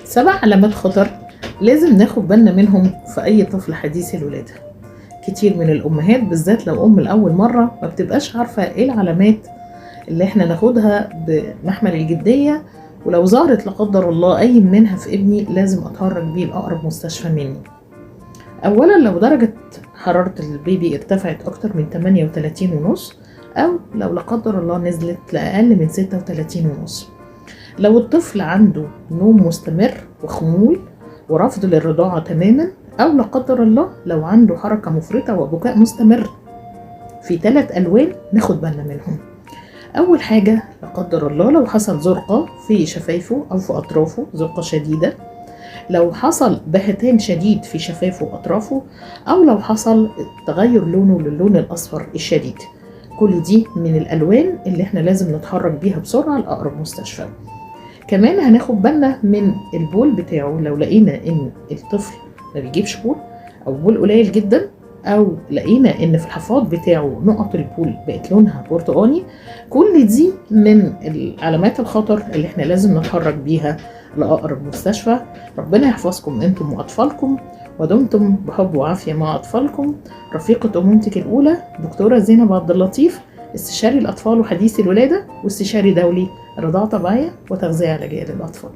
7 علامات خطر لازم ناخد بالنا منهم في أي طفل حديث الولادة. كتير من الأمهات بالذات لو أم لأول مرة ما بتبقاش عارفة إيه العلامات اللي إحنا ناخدها بمحمل الجدية، ولو ظهرت لا قدر الله أي منها في ابني لازم أتحرك بيه لأقرب مستشفى مني. أولا لو درجة حرارة البيبي ارتفعت أكتر من 38.5، أو لو لا قدر الله نزلت لأقل من 36.5. لو الطفل عنده نوم مستمر وخمول ورفض للرضاعة تماما، أو لا قدر الله لو عنده حركة مفرطة وبكاء مستمر في 3 ألوان ناخد بالنا منهم. أول حاجة لا قدر الله لو حصل زرقة في شفايفه أو في أطرافه، زرقة شديدة، لو حصل بهتان شديد في شفايفه وأطرافه، أو لو حصل تغير لونه للون الأصفر الشديد. كل دي من الألوان اللي احنا لازم نتحرك بيها بسرعة لأقرب مستشفى. كمان هناخد بالنا من البول بتاعه، لو لقينا ان الطفل ما بيجيبش بول او بول قليل جدا، او لقينا ان في الحفاض بتاعه نقط البول بقت لونها برتقاني، كل دي من العلامات الخطر اللي احنا لازم نتحرك بيها لأقرب مستشفى. ربنا يحفظكم انتم واطفالكم، ودمتم بحب وعافية مع اطفالكم. رفيقة امومتك الاولى دكتورة زينب عبد اللطيف، استشاري الاطفال وحديث الولادة، واستشاري دولي رضاعة طبيعية وتغذية علاجية للأطفال.